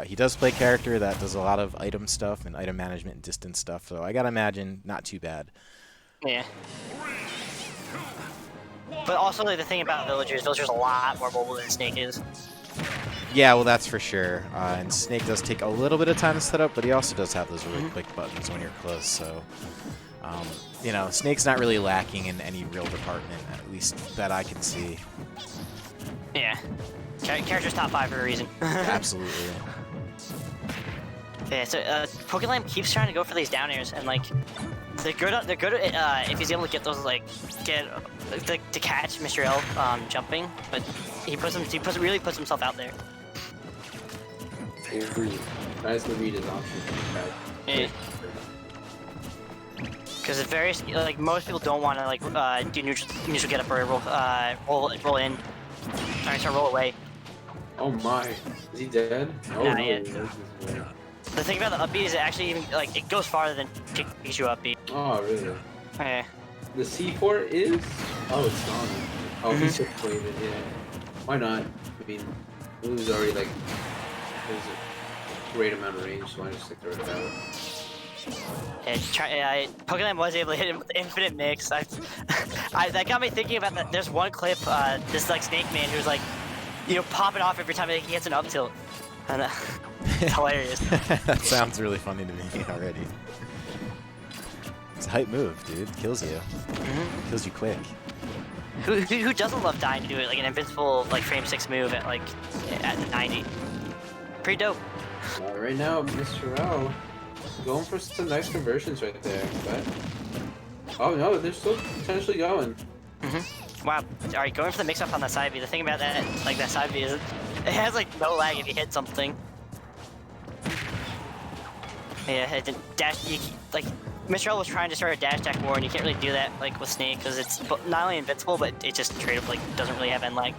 He does play a character that does a lot of item stuff and item management and distance stuff, so I gotta imagine not too bad. Yeah. But also, like, the thing about villagers a lot more mobile than Snake is. Yeah, well, that's for sure. And Snake does take a little bit of time to set up, but he also does have those really quick buttons when you're close. So, you know, Snake's not really lacking in any real department, at least that I can see. Yeah. Character's top 5 for a reason. Absolutely. Yeah, so Pokelam keeps trying to go for these down airs, and like they're good at if he's able to get those to catch Mr.L jumping, but he really puts himself out there. Tries to read his options. Yeah. Because it's very like most people don't want to like do neutral get up or roll in, trying to roll away. Oh my, is he dead? Oh Nah, no. yeah. The thing about the up B is it actually even like it goes farther than Pikachu up B. Oh really? Yeah. The C4 is? Oh, it's gone. Oh, he's so played it. Yeah. Why not? I mean, it was already like there's a great amount of range, so I just like throw it out. Yeah, Pokelam was able to hit him with infinite mix. That got me thinking about that. There's one clip, this like Snake Man who's like, you know, popping off every time he hits an up tilt. And, it's hilarious. That sounds really funny to me already. It's a hype move, dude. Kills you. Kills you quick. Who doesn't love dying to do it? Like an invincible like frame 6 move at like at the 90. Pretty dope. Right now, Mr.L going for some nice conversions right there, but oh no, they're still potentially going. Wow. Alright, going for the mix-up on that side B. The thing about that, like that side B is it has like no lag if you hit something. Yeah, it didn't dash. Like Mr.L was trying to start a dash attack war, and you can't really do that like with Snake because it's not only invincible, but it just straight up like doesn't really have end lag.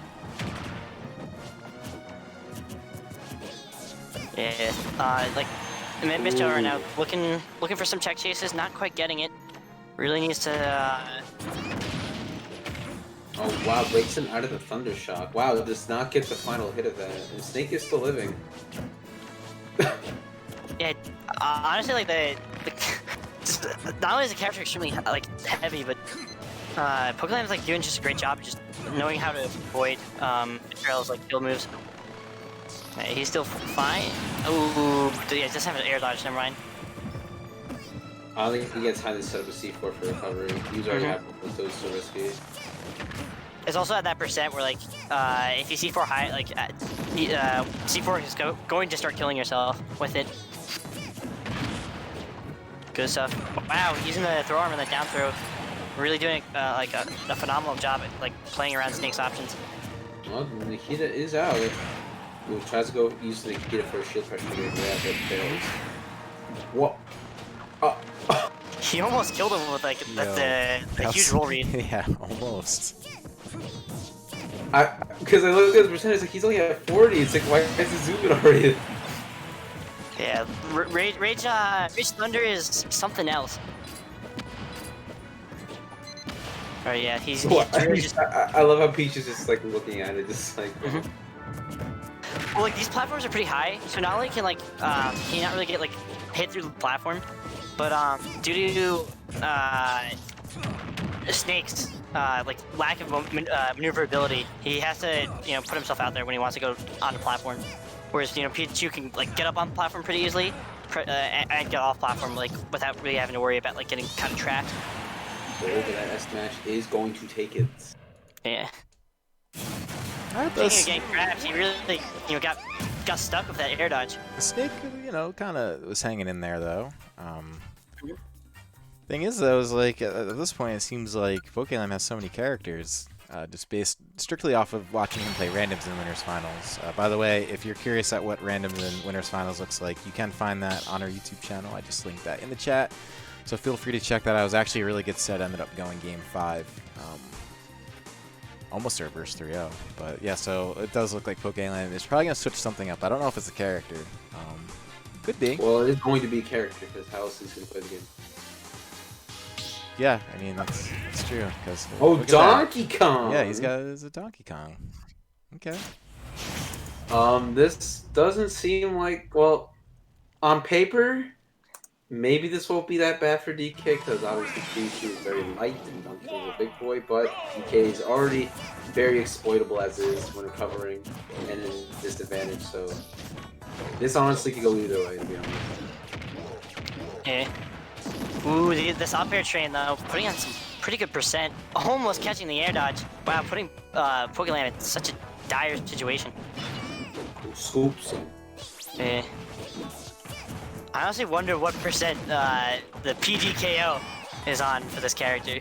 Yeah, like Mr.L right now looking for some check chases, not quite getting it. Really needs to. Oh wow, breaks him out of the Thunder Shock. Wow, does not get the final hit of that, and Snake is still living. Yeah, honestly, like not only is the character extremely like heavy, but Pokelam's like doing just a great job of just knowing how to avoid Mr.L's like kill moves. He's still fine. Oh, yeah, just have an air dodge. Never mind. I don't think he gets time to set up a C4 for recovery. He's already have those so risky. It's also at that percent where like if you C4 high, like C4 is going to start killing yourself with it. Good stuff. Wow, using the throw arm and the down throw, really doing like a phenomenal job at like playing around Snake's options. Well, Nikita is out. Ooh, tries to go use the Nikita for a shield pressure to get grab, but fails. What? He almost killed him with like a huge roll read. Yeah, almost. Because I looked at the percentage, like he's only at 40. It's like, why is it zooming already? Yeah, Rage Thunder is something else. Oh yeah, he's really just... I love how Peach is just like looking at it, just like. Well, like these platforms are pretty high, so not only can like he not really get like hit through the platform, but due to Snake's like lack of maneuverability, he has to put himself out there when he wants to go on the platform. Whereas Pichu can like get up on the platform pretty easily and get off platform like without really having to worry about like getting kind of trapped. But that S smash is going to take it. Yeah. Speaking of getting trapped, he really got stuck with that air dodge. Snake, kind of was hanging in there though. Thing is though, is like at this point it seems like Pokelam has so many characters, just based strictly off of watching him play randoms in Winners Finals. By the way, if you're curious at what randoms in Winners Finals looks like, you can find that on our YouTube channel. I just linked that in the chat, so feel free to check that out. It was actually a really good set. Ended up going Game 5. Almost a reverse 3-0, but yeah, so it does look like Pokelam is probably going to switch something up. I don't know if it's a character. Could be. Well, it is going to be a character, because how else is he going to play the game? Yeah, I mean, that's true. Cause Donkey Kong! Yeah, he's a Donkey Kong. Okay. This doesn't seem like, well, on paper, maybe this won't be that bad for DK because obviously Pichu is very light and Donkey Kong's a big boy, but DK is already very exploitable as is when recovering and in disadvantage, so this honestly could go either way, to be honest. Yeah. Ooh, this up air train though, putting on some pretty good percent, almost catching the air dodge. Wow, putting Pokelam in such a dire situation. Scoops. Yeah. I honestly wonder what percent the PGKO is on for this character.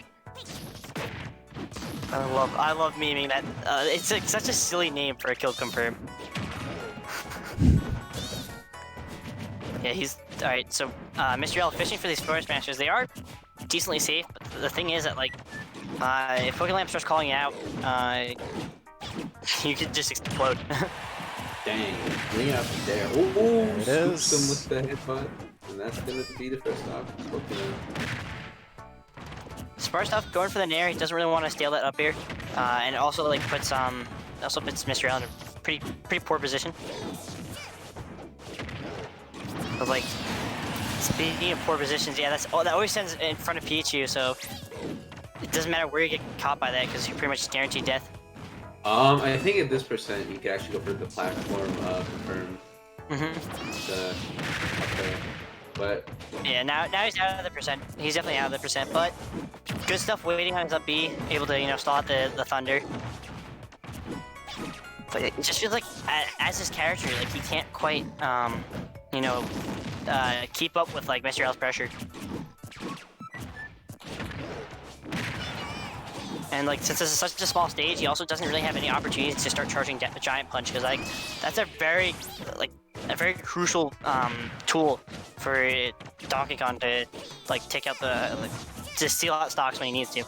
I love memeing that. It's like such a silly name for a kill confirm. Yeah, he's alright. So Mr.L fishing for these Forest Masters. They are decently safe, but the thing is that like if Pokelam starts calling you out, you could just explode. Dang, bring it up there. Ooh, There it scoops him is. with the headbutt, and that's gonna be the first off. Smart stuff, going for the nair. He doesn't really want to steal that up air, and it also like puts Mr.L in a pretty poor position. But like speaking of poor positions, yeah, that always sends in front of Pichu, so it doesn't matter where you get caught by that because you're pretty much guaranteed death. I think at this percent you could actually go for the platform confirm. Okay. But Yeah, now he's out of the percent. He's definitely out of the percent, but good stuff waiting on his up B, able to stall out the thunder. But it just feels like as his character, like he can't quite keep up with like Mr.L's pressure. And like since this is such a small stage, he also doesn't really have any opportunities to start charging a giant punch because like that's a very crucial tool for Donkey Kong to like take out to steal out stocks when he needs to.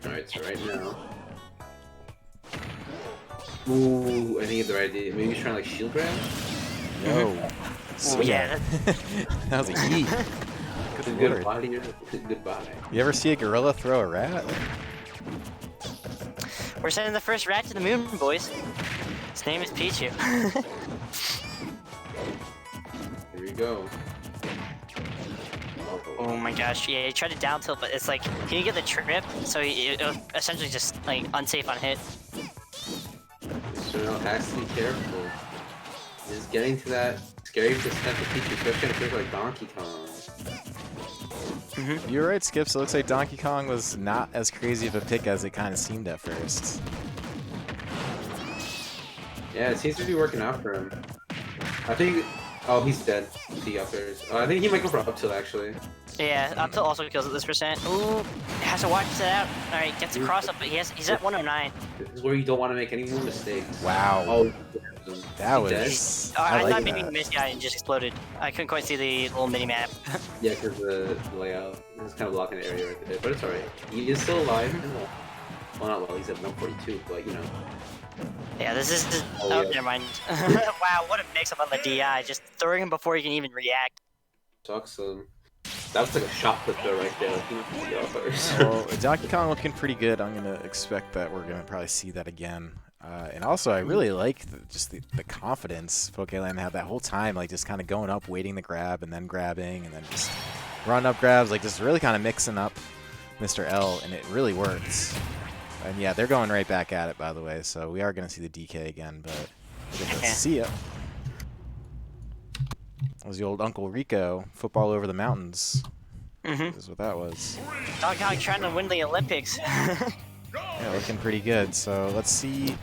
alright, so right now. Ooh, I think you have the right idea. Maybe he's trying to like shield grab? Yo. Ooh, yeah. That was a yeet. Good, Good good body, good body. You ever see a gorilla throw a rat? We're sending the first rat to the moon, boys. His name is Pichu. Here we go. Oh my gosh, yeah, he tried to down tilt, but it's like, he didn't get the trip, so it was essentially just like unsafe on hit. Mr.L has to be careful. He's getting to that scary percent of Pichu, especially on a place like Donkey Kong. You're right, Skips. It looks like Donkey Kong was not as crazy of a pick as it kind of seemed at first. Yeah, it seems to be working out for him. I think. Oh, he's dead. The uppers. I think he might go for up tilt actually. Yeah, up tilt also kills at this percent. Ooh, has to watch that out. Alright, gets a cross up, but he's at 109. This is where you don't want to make any more mistakes. Wow. Oh, That he dead? was. I like thought maybe that. he missed guy and just exploded. I couldn't quite see the little mini map. Yeah, because the layout is kind of blocking the area right there, but it's alright. He is still alive. Well, not well, he's at 142, but you know. Yeah, this is. Oh, Oh, yeah. never mind. Wow, what a mix up on the DI. Just throwing him before he can even react. Sucks. That was like a shot put there right there. Like, you know, Well, Donkey Kong looking pretty good. I'm gonna expect that we're gonna probably see that again. And also, I really like just the confidence Pokelam had that whole time, like just kind of going up, waiting to grab, and then grabbing, and then just run up grabs, like just really kind of mixing up Mr.L, and it really works. And yeah, they're going right back at it, by the way, so we are going to see the DK again, but we're going to see ya. That was the old Uncle Rico, football over the mountains. Is what that was. Donkey Kong trying to win the Olympics. Yeah, looking pretty good. So let's see.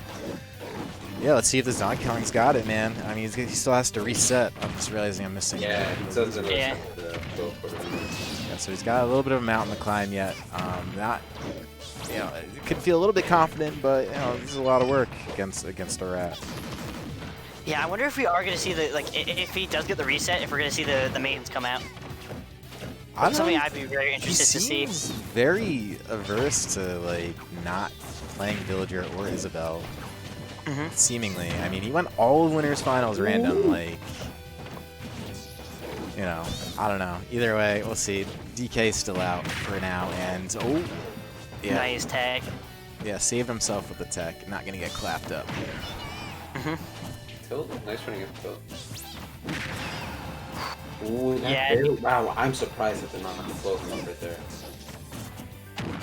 Yeah, let's see if this Donkey Kong's got it, man. I mean, he still has to reset. I'm just realizing I'm missing. Yeah, he still doesn't Yeah. have to go for it. Yeah, so he's got a little bit of a mountain to climb yet. Not, you know, you could feel a little bit confident, but you know, this is a lot of work against a rat. Yeah, I wonder if we are going to see the, like, if he does get the reset, if we're going to see the maidens come out. That's something I'd be very interested to see. He seems very averse to, like, not playing Villager or Isabelle. Seemingly. I mean, he went all winners finals random, like, you know, I don't know. Either way, we'll see. DK's still out for now, and oh, Yeah. Nice tag. Yeah, saved himself with the tech. Not gonna get clapped up. Tilt? Nice running up tilt. Ooh, that Yeah. barely, wow, I'm surprised that they're not on the float right there.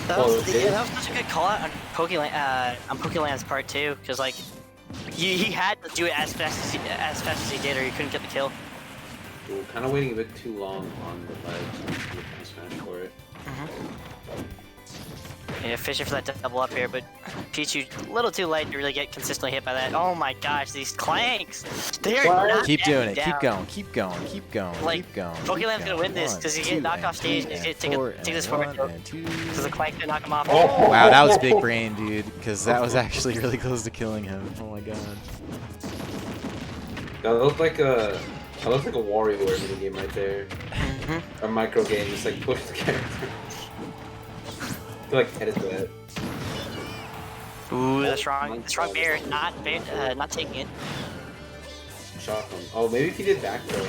That Oh, was, it is? that was such a good call out on Pokelam's part too, because like he had to do it as fast as he did, or he couldn't get the kill. Ooh, kind of waiting a bit too long on the ledge to smash for it. Yeah, fishing for that double up here, but Pichu a little too late to really get consistently hit by that. Oh my gosh, these clanks! They are not Keep doing it. down. Keep going. Keep going. Keep going. Like, keep going. Pokelam's gonna win this. Does he get knocked off stage? Does he take this forward tilt? Does the clank knock him off? Oh. Wow, that was big brain, dude. Because that was actually really close to killing him. Oh my god. That looked like a Wario mini game right there. A micro game, just like push the character. Like edit that. Ooh, the strong bear, not taking it. Shock him. Oh, maybe if he did back throw.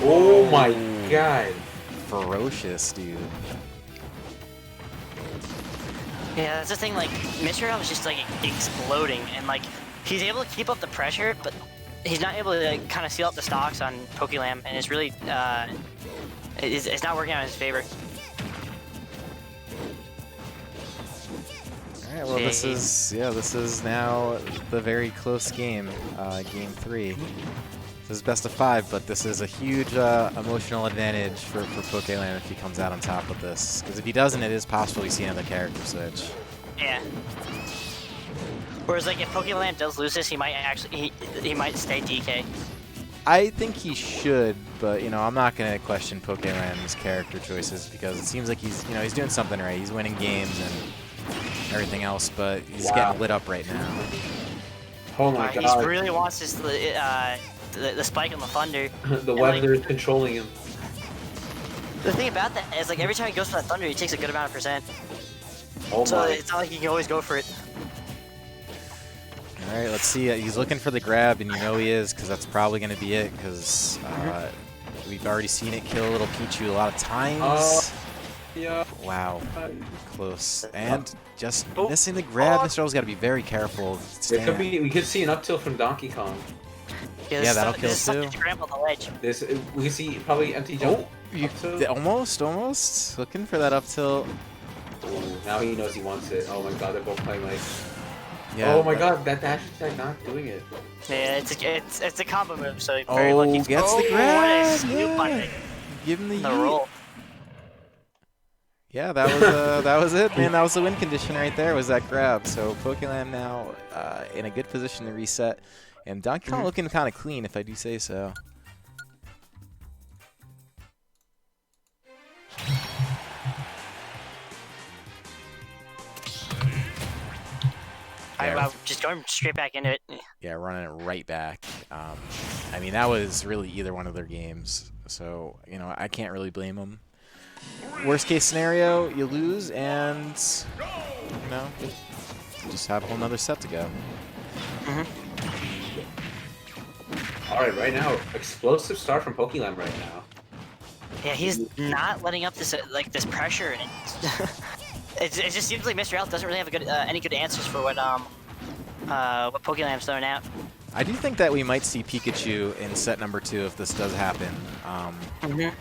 Oh my god. Ferocious, dude. Yeah, that's the thing. Like Mr.L was just like exploding, and like he's able to keep up the pressure, but he's not able to kind of seal up the stocks on Pokelam, and it's really it's not working out in his favor. Alright, well this is now the very close game, game 3. This is best of 5, but this is a huge emotional advantage for Pokelam if he comes out on top of this. Because if he doesn't, it is possible we see another character switch. Yeah. Whereas like if Pokelam does lose this, he might actually he might stay DK. I think he should, but you know, I'm not gonna question Pokelam's character choices because it seems like he's doing something right. He's winning games and everything else, but he's getting lit up right now. Oh my god. He really wants this the spike on the thunder. The weather is controlling him. The thing about that is like every time he goes for that thunder, he takes a good amount of percent. Oh So my. it's not like he can always go for it. All right, let's see. He's looking for the grab, and you know he is, because that's probably going to be it, because we've already seen it kill little Pichu a lot of times. Yeah. Wow, close. And just missing the grab. Mr.L's got to be very careful. There could be. We could see an up tilt from Donkey Kong. Yeah, that'll kill too. Scramble the ledge. We could see probably empty jump. Almost looking for that up tilt. Ooh, now he knows he wants it. Oh my god, they're both playing like. Yeah, oh my god, that dash attack not doing it. Yeah, it's a combo move, so very lucky. Gets the grab. What a scoop on it. Give him the roll. Yeah, that was it, man. That was the win condition right there. Was that grab? So Pokelam now in a good position to reset, and Donkey Kong looking kind of clean, if I do say so. I'm just going straight back into it. Yeah, running it right back. I mean, that was really either one of their games, so you know I can't really blame them. Worst case scenario, you lose, and you know just have a whole nother set to go. All right, right now, explosive start from Pokelam right now. Yeah, he's not letting up this this pressure, and it just seems like Mr.L doesn't really have any good answers for what Pokelam's throwing out. I do think that we might see Pikachu in set number 2 if this does happen.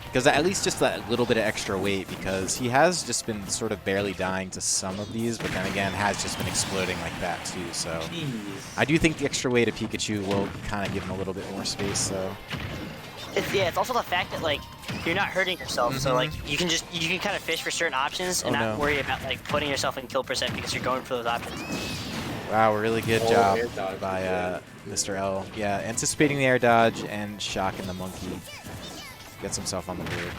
Because at least just that little bit of extra weight, because he has just been sort of barely dying to some of these, but then again has just been exploding like that too. So Jeez. I do think the extra weight of Pikachu will kind of give him a little bit more space. So it's also the fact that like you're not hurting yourself, so like you can kind of fish for certain options and not worry about like putting yourself in kill percent because you're going for those options. wow, really good job by Mr.L. Yeah, anticipating the air dodge and shocking the monkey. Gets himself on the board.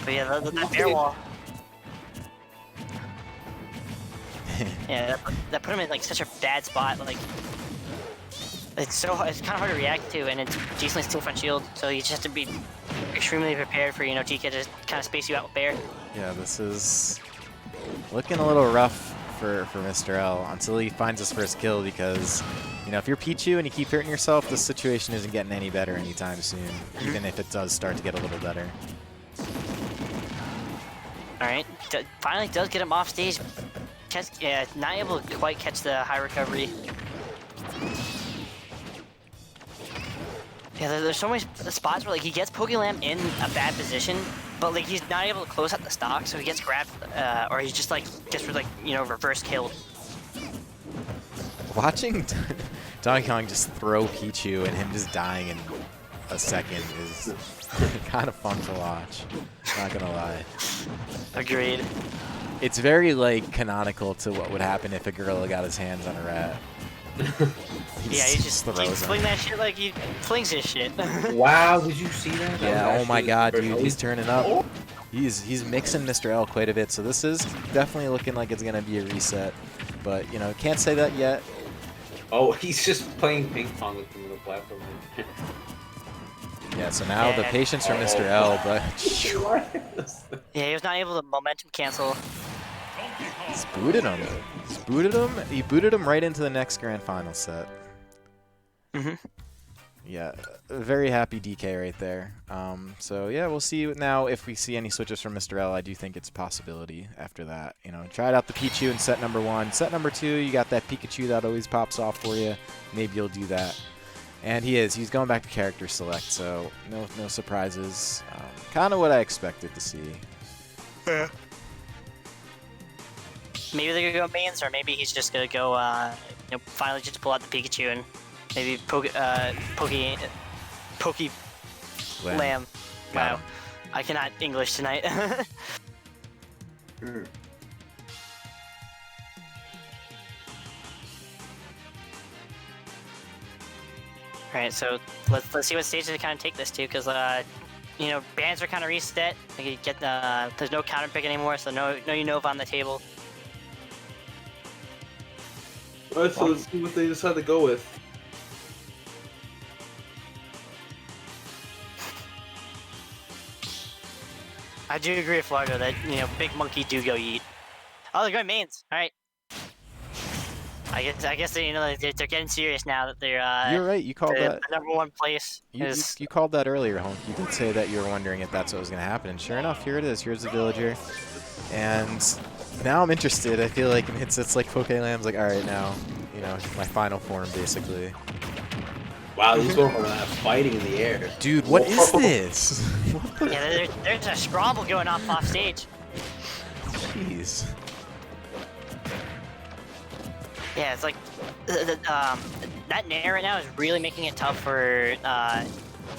But yeah, that bear wall. Yeah, that put him in like such a bad spot. Like it's kind of hard to react to, and it's decently still front shield. So you just have to be extremely prepared for TK to kind of space you out with bear. Yeah, this is looking a little rough for Mr.L until he finds his first kill, because you know if you're Pichu and you keep hurting yourself, this situation isn't getting any better anytime soon, even if it does start to get a little better. All right, finally does get him off stage. Yeah, not able to quite catch the high recovery. Yeah, there's so many spots where like he gets Pokelam in a bad position, but like he's not able to close up the stock, so he gets grabbed, or he just like gets like reverse killed. Watching Donkey Kong just throw Pichu and him just dying in a second is kind of fun to watch. Not gonna lie. Agreed. It's very like canonical to what would happen if a gorilla got his hands on a rat. Yeah, he just fling that shit like he flings his shit. Wow, did you see that? Yeah, oh my god, dude, he's turning up. He's mixing Mr.L quite a bit, so this is definitely looking like it's gonna be a reset. But you know, can't say that yet. Oh, he's just playing ping pong with the little platform. Yeah, so now the patience for Mr.L, but yeah, he was not able to momentum cancel. he's booted him. He booted him right into the next grand final set. Yeah, very happy DK right there. So yeah, we'll see now if we see any switches from Mr.L. I do think it's a possibility after that. You know, tried out the Pichu in set number 1. Set number 2, you got that Pikachu that always pops off for you. Maybe you'll do that. And he's going back to character select, so no surprises. Kind of what I expected to see. Yeah. Maybe they're gonna go mains, or maybe he's just gonna go, finally just pull out the Pikachu and maybe Lamb. Wow, I cannot English tonight. Alright, so let's see what stage they kind of take this to, because bands are kind of reset. You get there's no counter pick anymore, so no Unova on the table. Alright, so let's see what they decide to go with. I do agree with Largo that Big Monkey do go eat. Oh, they're going mains. All right. I guess they're getting serious now that they're. You're right. You called that the #1 place. You called that earlier, Honk. You did say that you were wondering if that's what was going to happen, and sure enough, here it is. Here's the villager, and now I'm interested. I feel like it's like Pokelam's like, all right, now, my final form basically. Wow, these people are fighting in the air. Dude, what is this? Yeah, there's a scrabble going off stage. Jeez. Yeah, it's like that Nair right now is really making it tough for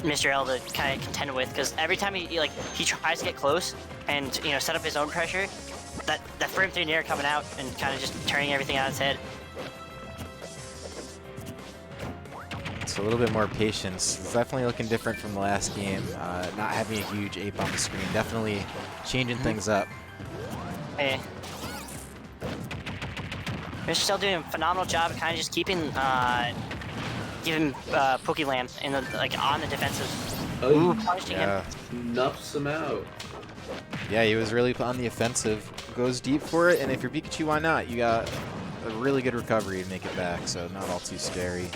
Mr.L to kind of contend with, because every time he tries to get close and set up his own pressure, that frame 3 Nair coming out and kind of just turning everything on its head. So a little bit more patience. It's definitely looking different from the last game. Not having a huge ape on the screen, definitely changing things up. Hey. Mr.L doing a phenomenal job of kind of just keeping Pokelam in on the defensive. Oh, punishing him. Nuffs him out. Yeah, he was really on the offensive. Goes deep for it, and if you're Pikachu, why not? You got a really good recovery to make it back, so not all too scary.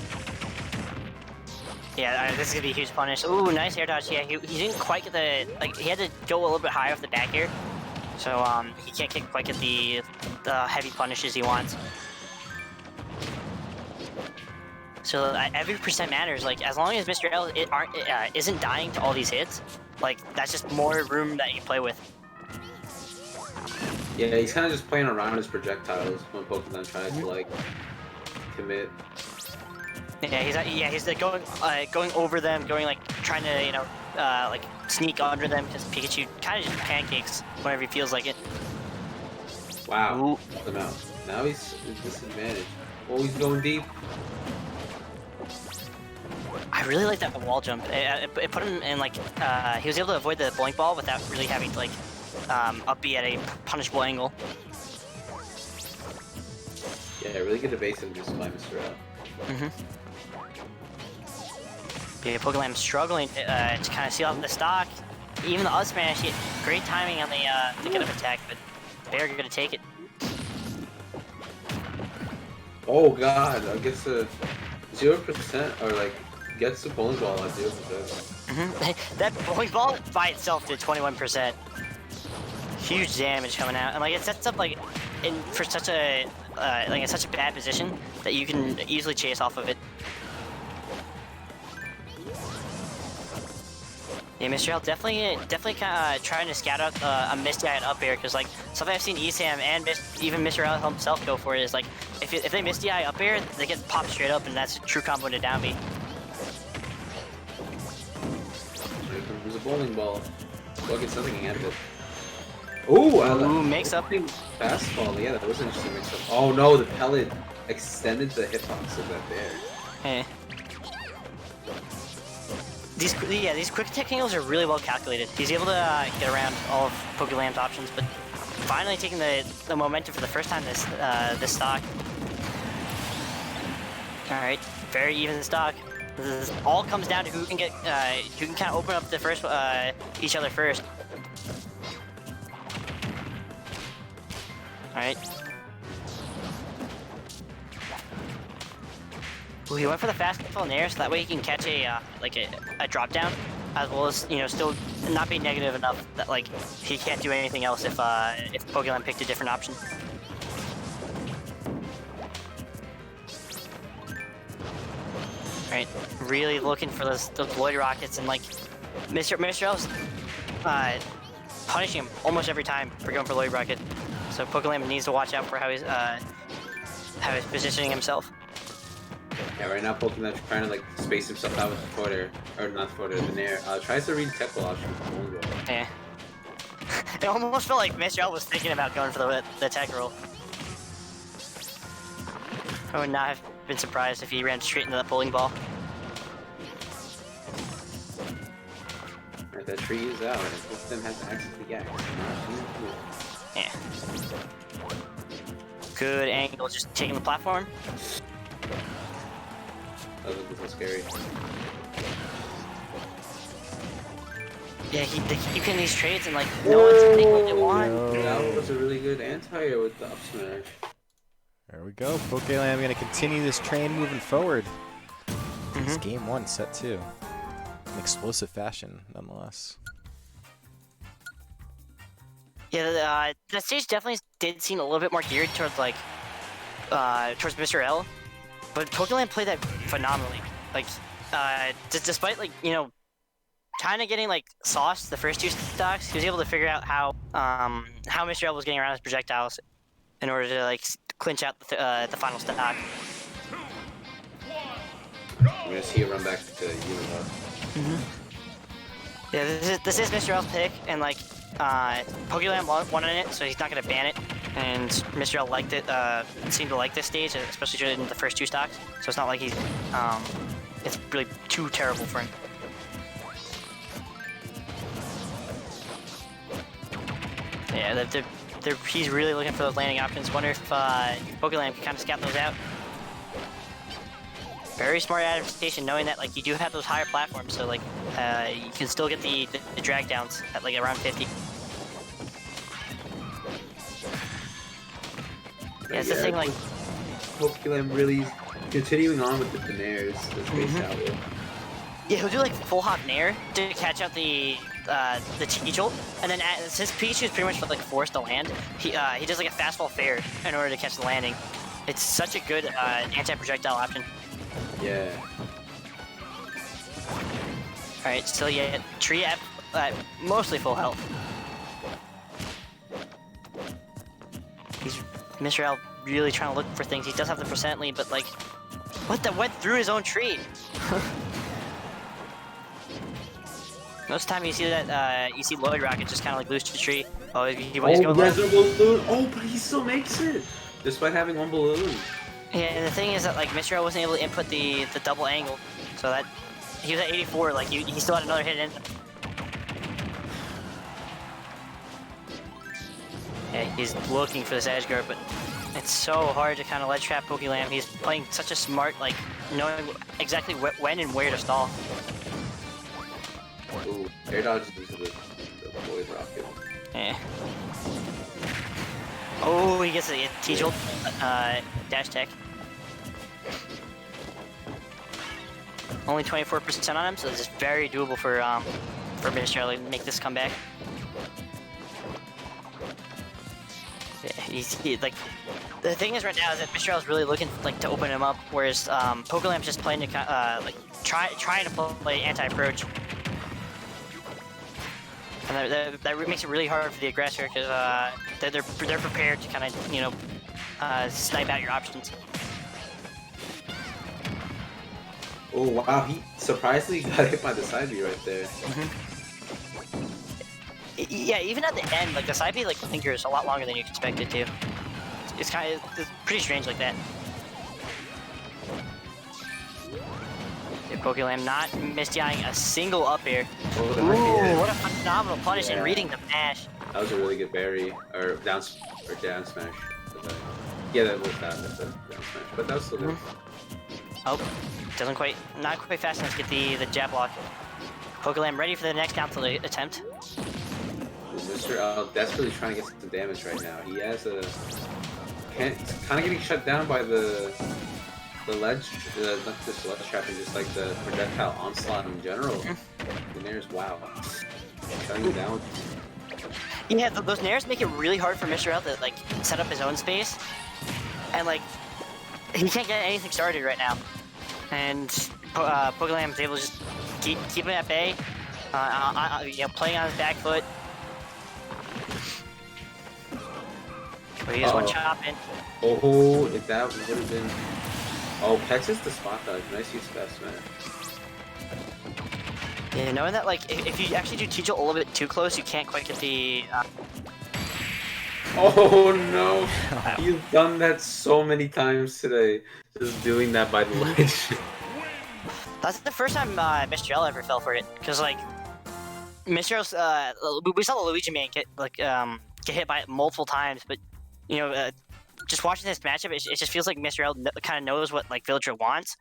Yeah, this is gonna be a huge punish. Ooh, nice air dodge. Yeah, he didn't quite get the he had to go a little bit higher off the back air, so he can't quite get the heavy punishes he wants. So every percent matters. Like, as long as Mr.L isn't dying to all these hits, that's just more room that you can play with. Yeah, he's kind of just playing around his projectiles when Pokemon tries to commit. Yeah, he's going over them, trying to sneak under them, because Pikachu kind of just pancakes whenever he feels like it. Wow, him out. Now he's at disadvantage. Oh, he's going deep. I really like that wall jump. It put him in he was able to avoid the bowling ball without really having to up B at a punishable angle. Yeah, really good evasive just by Mr.L. Yeah, Pokelam struggling to kind of seal out the stock. Even the up smash, great timing on the get up attack, but they're gonna take it. Oh god, I guess 0% or gets the bowling ball at 0%. That bowling ball by itself did 21%. huge damage coming out, and like it sets up like for such a like in such a bad position that you can easily chase off of it. Yeah, Mr.L definitely kind of trying to scout out a Misty Eye up air, because like something I've seen ESAM and even Mr.L himself go for it is like if they Misty Eye up air, they get popped straight up, and that's a true combo into down B. There's a bowling ball. Well, get something out of it. Ooh, mix up. Fastball. Yeah, that was an interesting mix up. Oh no, the pellet extended the hitbox of that bear. Hey. These quick attack angles are really well calculated. He's able to get around all of Pokelam's options, but finally taking the momentum for the first time this stock. All right, very even stock. This all comes down to who can kind of open up the first each other first. All right. Well, he went for the fastball in the air, so that way he can catch a drop down, as well as still not be negative enough that like he can't do anything else if Pokelam picked a different option. Right, really looking for those Lloyd Rockets, and like Mr.L's punishing him almost every time for going for Lloyd Rocket. So Pokelam needs to watch out for how he's positioning himself. Yeah, right now Pokemon's trying to like space himself out with the footer, or not the footer, the nair. Tries to read tech ball option. Yeah. It almost felt like Mr.L was thinking about going for the tech roll. I would not have been surprised if he ran straight into that bowling ball. Alright, that tree is out, and both of them has access to the axe. Yeah. Good angle, just taking the platform. That was so scary. Yeah, you can these trades and like no one's getting what they want. That was a really good anti-air with the up smash. There we go. Pokelam going to continue this train moving forward. It's game 1, set 2. In explosive fashion, nonetheless. Yeah, that stage definitely did seem a little bit more geared towards like towards Mr.L, but Pokelam played that phenomenally. Like, despite like kind of getting like sauced the first 2 stocks, he was able to figure out how Mr.L was getting around his projectiles in order to like clinch out the final stock. I'm gonna see you run back to Unova. Yeah, this is Mr.L's pick, and like Pokelam won on it, so he's not gonna ban it. And Mr.L liked it, seemed to like this stage, especially in the first 2 stocks. So it's not like he's it's really too terrible for him. Yeah, he's really looking for those landing options. Wonder if Pokelam can kind of scout those out. Very smart adaptation, knowing that like you do have those higher platforms, so like you can still get the drag downs at like around 50. Yeah, it's the thing like Pokelam really continuing on with the nairs, the space out. Yeah, he'll do like full hop nair to catch out the T-jolt, and then since Pichu is pretty much like forced to land, he does like a fastball fair in order to catch the landing. It's such a good anti-projectile option. Yeah. All right, still tree at mostly full health. Mr.L really trying to look for things. He does have the percent lead, but like, what the went through his own tree? Most of the time you see that you see Lloyd Rocket just kind of like lose to the tree. Oh, he's going low. Balloon. Oh, but he still makes it despite having 1 balloon. Yeah, and the thing is that like Mr.L wasn't able to input the double angle, so that he was at 84. Like he still had another hit in. Yeah, he's looking for this edge guard, but it's so hard to kind of ledge trap Pokelam. He's playing such a smart, like knowing exactly when and where to stall. Ooh, air dodge into the Lloyd Rocket. Yeah. Oh, he gets a T-jolt dash tech. Only 24% on him, so this is very doable for Mr.L to make this comeback. Like the thing is right now is that Mr.L is really looking like to open him up, whereas Pokelam's just playing to like trying to play anti-approach, and that makes it really hard for the aggressor because they're prepared to kind of snipe out your options. Oh wow, he surprisingly got hit by the side B right there. Yeah, even at the end, like the side B like lingers a lot longer than you expect it to. It's pretty strange like that. Pokelam not misdying a single up air. Oh, Ooh, what a phenomenal punish and reading the mash. That was a really good berry or down smash. Yeah, that was down smash, but that was still good. Oh, not quite fast enough to get the jab block. Pokelam ready for the next down tilt attempt. Mr.L desperately trying to get some damage right now. He has a kind of getting shut down by the ledge, not just ledge trapping, just like the projectile onslaught in general. The nairs, wow, shutting him down. Yeah, those nairs make it really hard for Mr.L to like set up his own space, and like he can't get anything started right now. And Pokelam is able to just keep him at bay, playing on his back foot. But he has one chop in. Oh, if that would have been... Oh, Texas the spot dodge. Nice use of that smash. Yeah, knowing that, like, if you actually do Pichu a little bit too close, you can't quite get the... Oh, no. You've done that so many times today. Just doing that by the ledge. That's the first time Mr.L ever fell for it. Because, like, Mr.L's... we saw the Luigi man get hit by it multiple times, but, you know... just watching this matchup, it just feels like Mr.L kind of knows what like Villager wants,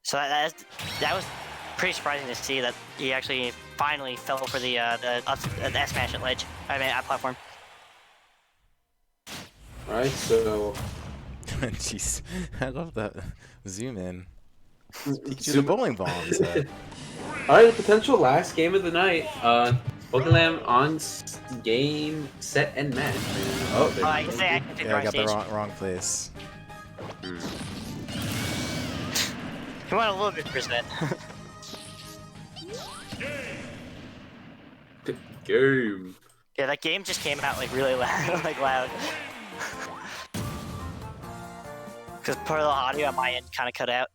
so that was pretty surprising to see that he actually finally fell for the S smash at ledge. I mean, at platform. All right, so jeez, I love that zoom in. Pikachu the bowling ball. All right, the potential last game of the night. Pokelam on game, set, and match. Oh, I can say I can I got the wrong place. You want a little bit percent. Game. Yeah, that game just came out like really loud, loud. Because part of the audio on my end kind of cut out.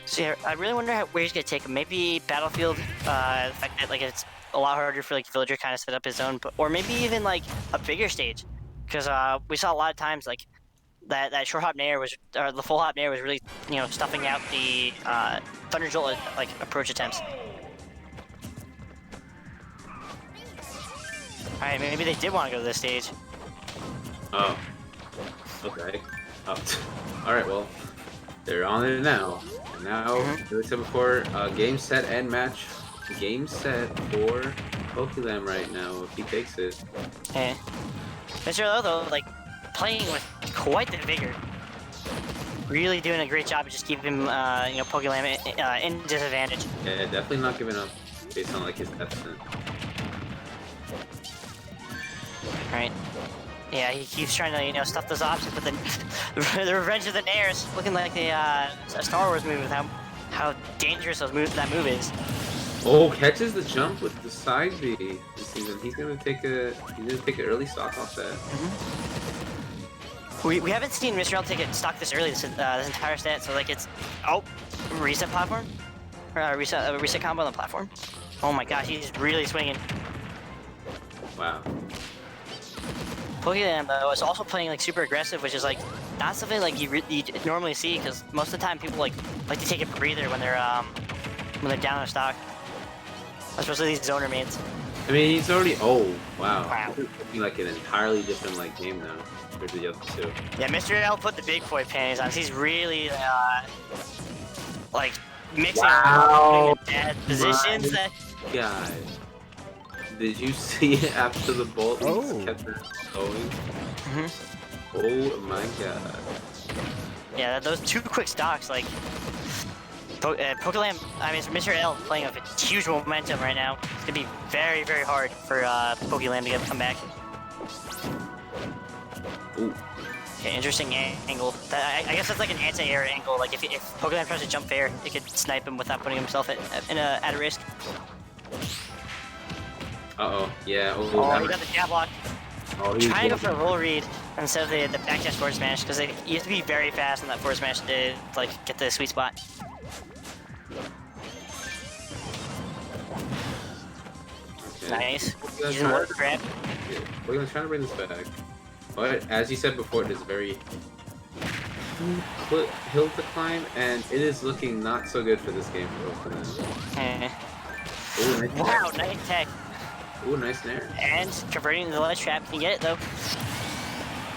So yeah, I really wonder where he's gonna take him. Maybe Battlefield, the fact that like it's a lot harder for like Villager kind of set up his own, or maybe even like a bigger stage, because we saw a lot of times like that short hop nair was, or the full hop nair was really stuffing out the Thunder Jolt like approach attempts. All right, maybe they did want to go to this stage. Oh. Okay. Oh. All right. Well, they're on it now. Now, as I said before, game, set, and match. Game set for Pokelam right now, if he takes it. Yeah. Mr.L though, like, playing with quite the vigor. Really doing a great job of just keeping Pokelam in disadvantage. Yeah, definitely not giving up based on like his deficit. Right. Yeah, he keeps trying to stuff those options, but then the Revenge of the Nairs, looking like a Star Wars movie with how dangerous that move is. Oh, catches the jump with the side B this season. He's gonna take an early stock off that. We haven't seen Mr.L take a stock this early this entire set, so like it's reset platform, or reset combo on the platform. Oh my gosh, he's really swinging. Wow. Pokelam though is also playing like super aggressive, which is like not something like you normally see, because most of the time people like to take a breather when they're down on stock, especially these zoner mains. I mean, he's already. Oh wow. This is like an entirely different like game now compared to the other two. Yeah, Mr.L put the big boy panties on. He's really like mixing around bad positions. That guy. Did you see it after the bolt? He just kept it going. Oh my god. Yeah, those 2 quick stocks, like Pokelam, I mean, Mr.L playing with a huge momentum right now. It's gonna be very, very hard for Pokelam to come back. Ooh. Okay, interesting angle. I guess that's like an anti-air angle. Like if Pokelam tries to jump fair, it could snipe him without putting himself at a risk. Uh-oh, yeah. Oh, he got the jab block. Oh, Trying to go for a roll read instead of the backdash forward smash, because you have to be very fast on that forward smash to like get the sweet spot. Okay. Nice. Using work grab. Yeah, we're gonna try to bring this back. But as you said before, it is very hill to climb, and it is looking not so good for this game for Oakland. Ooh, nice Wow, nice tech. Ooh, nice nair. And converting the ledge trap. Can you get it though?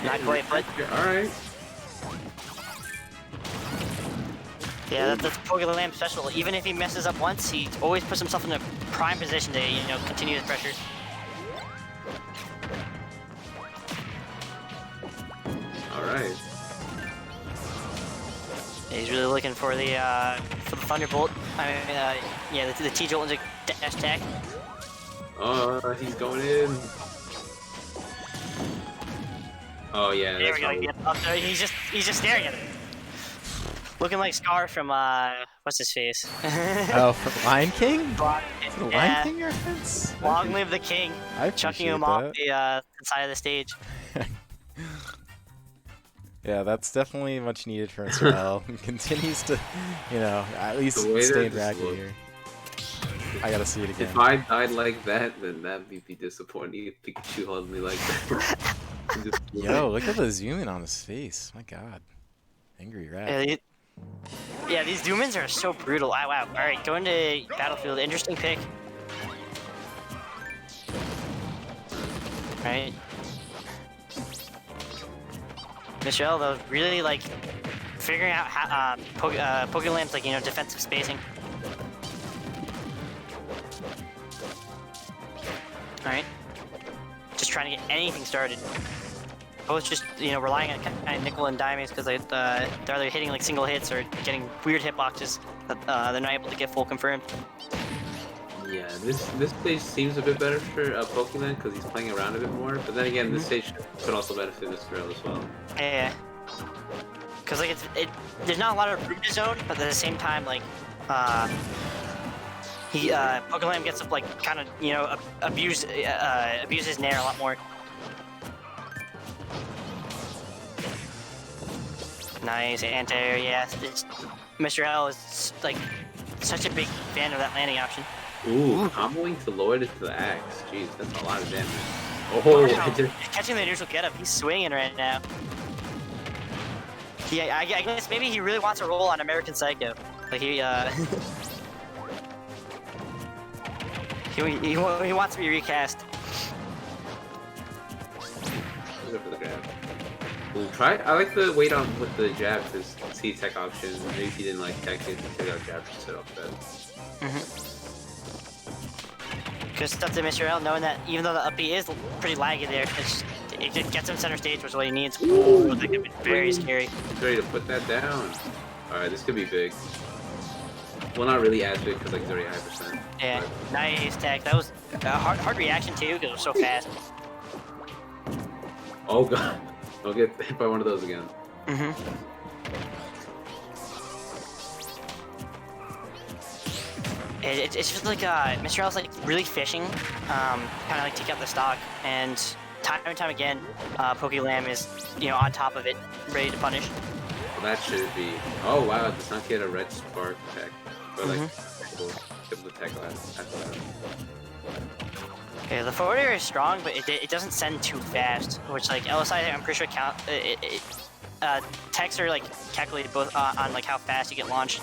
Not quite, but alright. yeah, that's Pokelam special. Even if he messes up once, he always puts himself in a prime position to, you know, continue his pressure. Alright. He's really looking for the Thunderbolt. I mean, yeah, the T-Jolt into dash attack. He's going in. Oh yeah, There we go. Yep, up there. He's just staring at it. Looking like Scar from what's his face? Oh, from Lion King? Is it a Yeah. Lion King reference? Long live the king! I Chucking appreciate him off the side of the stage. Yeah, that's definitely much needed for Mr.L. He continues to, you know, at least stay ragged here. I gotta see it again. If I died like that, then that'd be disappointing if Pikachu held me like that. Yo, look at the zoom in on his face. My god. Angry rat. Yeah, these zoom-ins are so brutal. Wow. Alright, going to Battlefield. Interesting pick. Alright. Mr.L, though, really, like, figuring out how, Pokelam's, like, you know, defensive spacing. Alright. Just trying to get anything started. Both just, you know, relying on kind of nickel and diming because they're either hitting, like, single hits or getting weird hitboxes that they're not able to get full confirmed. Yeah, this stage seems a bit better for Pokelam because he's playing around a bit more. But then again, this stage could also benefit Mr.L as well. Yeah. Because, like, there's not a lot of room to zone, but at the same time, like, Pokelam gets to, like, kind of, you know, abuse his nair a lot more. Nice anti-air, yeah. Mr.L is, like, such a big fan of that landing option. Ooh, comboing to lower it to the axe. Jeez, that's a lot of damage. Oh, Wow. Catching the neutral get up, he's swinging right now. Yeah, I guess maybe he really wants to roll on American Psycho. Like he wants to be recast. Go for the grab. Ooh, I like the wait on with the jab to see tech options. Maybe if he didn't like tech it, take out jab to set off that. Good stuff to Mr.L, knowing that even though the up B is pretty laggy there, it just gets him center stage, which is what he needs. Ooh, that could be very scary. He's ready to put that down. Alright, this could be big. Well, not really as big because like 35%. Yeah, nice tech. That was a hard reaction too because it was so fast. Oh god, I'll get hit by one of those again. It's just like Mr.L's like really fishing, kind of like take out the stock, and time and time again, Pokelam is, you know, on top of it, ready to punish. Well, that should be. Oh wow, does not get a red spark tech, but like we'll give the tech after that. Okay, the forward air is strong, but it doesn't send too fast, which like LSI, I'm pretty sure techs are like calculated both on like how fast you get launched.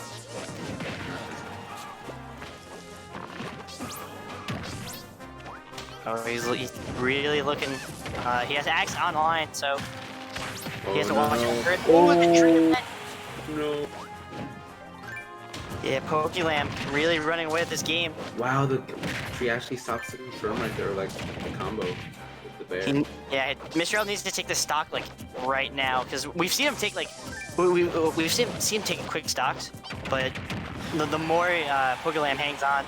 Oh, he's really looking. He has Axe online, so he has to watch out for it. Oh, the trigger. No. Yeah, Pokelam really running away with this game. Wow, the tree actually stops to confirm right there, like the combo with the bear. Yeah, Mr.L needs to take the stock like right now because we've seen him take like we've seen him taking quick stocks, but the more Pokelam hangs on,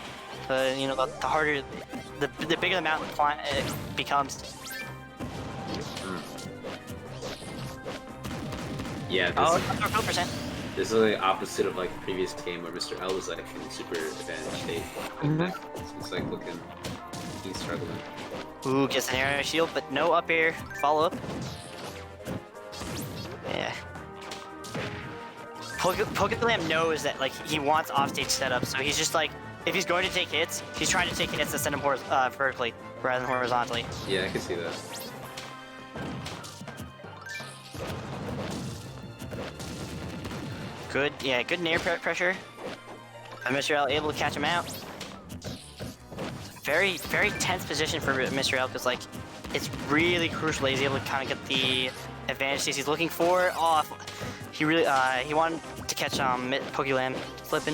the harder, the bigger the mountain it becomes. Yeah, Oh, this, 4%. this is the opposite of like the previous game where Mr.L was like in super advanced state. It's like looking, he's struggling. Ooh, gets an air shield, but no up air follow up. Yeah. Pokelam knows that like he wants offstage setup, so he's just like, if he's going to take hits, he's trying to take hits to send him vertically rather than horizontally. Yeah, I can see that. Good, yeah, good nair pressure. And Mr.L able to catch him out. Very, very tense position for Mr.L because like it's really crucial that he's able to kind of get the advantage he's looking for. Oh, he really he wanted to catch Pokelam flipping.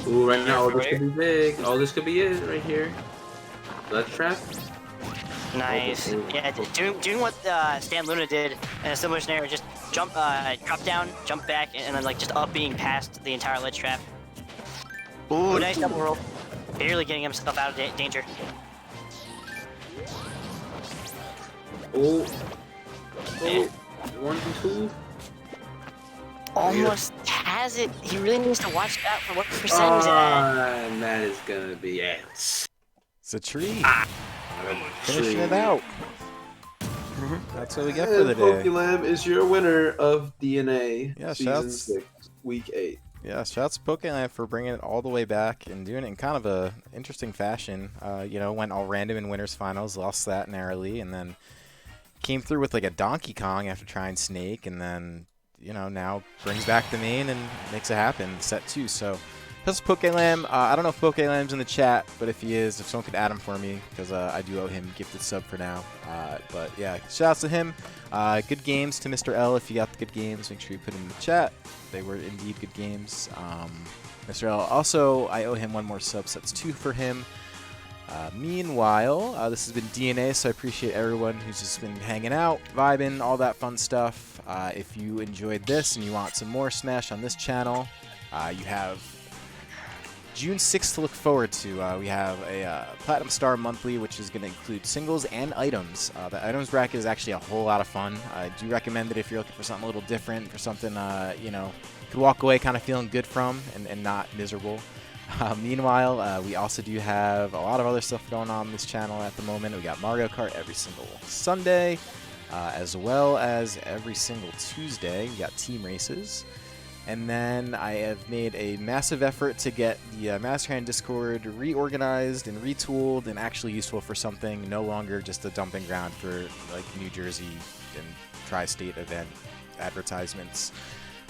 Ooh, right now all this could be big. All this could be it right here. Left trap. Nice. Yeah, doing what Stan Luna did in a similar scenario, just drop down, jump back, and then like just up being past the entire ledge trap. Ooh, nice double roll. Barely getting himself out of danger. Oh. Yeah. 1, 2. Almost has it. He really needs to watch out for what percent he's at. And that is gonna be it. It's a tree. Finishing Finishing it out. That's what we get for the day. Pokelam is your winner of DNA Yeah, Season shouts. 6, Week 8. Yeah, shouts to Pokelam for bringing it all the way back and doing it in kind of a interesting fashion. Went all random in winners finals, lost that narrowly, and then came through with like a Donkey Kong after trying Snake, and then now brings back the main and makes it happen. Set 2. So that's Pokelam. I don't know if Pokelam's in the chat, but if he is, if someone could add him for me, because I do owe him gifted sub for now. But yeah, shouts to him. Good games to Mr.L. If you got the good games, make sure you put them in the chat. They were indeed good games. Mr.L. also, I owe him one more sub, so that's 2 for him. Meanwhile, this has been DNA, so I appreciate everyone who's just been hanging out, vibing, all that fun stuff. If you enjoyed this and you want some more Smash on this channel, you have June 6th to look forward to. We have a Platinum Star Monthly, which is going to include singles and items. The items bracket is actually a whole lot of fun. I do recommend it if you're looking for something a little different, for something, could walk away kind of feeling good from and not miserable. Meanwhile, we also do have a lot of other stuff going on this channel at the moment. We got Mario Kart every single Sunday, as well as every single Tuesday. We got team races. And then I have made a massive effort to get the Master Hand Discord reorganized and retooled and actually useful for something, no longer just a dumping ground for like New Jersey and tri-state event advertisements.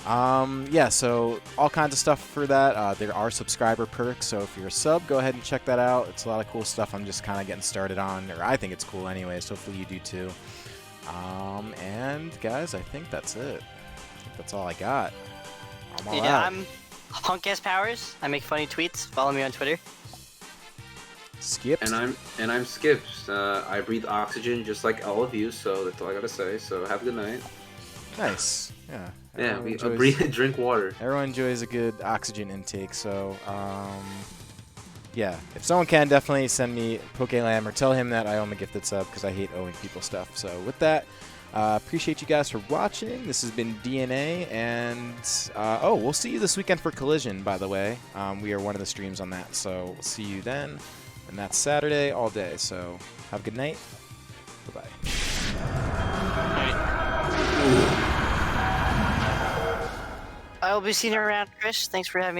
So all kinds of stuff for that. There are subscriber perks, so if you're a sub, go ahead and check that out. It's a lot of cool stuff I'm just kind of getting started on, or I think it's cool anyway, so hopefully you do too. And guys, I think that's it. That's all I got. I'm all out. I'm Hunk S Powers. I make funny tweets. Follow me on Twitter. Skips. And I'm Skips. I breathe oxygen just like all of you, so that's all I gotta say. So have a good night. Nice. Yeah. Yeah, we breathe, drink water. Everyone enjoys a good oxygen intake, so yeah. If someone can, definitely send me Pokelam or tell him that I owe him a gifted sub because I hate owing people stuff. So with that, appreciate you guys for watching. This has been DNA, and we'll see you this weekend for Collision, by the way. We are one of the streams on that, so we'll see you then. And that's Saturday all day, so have a good night. Bye-bye. I will be seeing you around, Chris. Thanks for having me.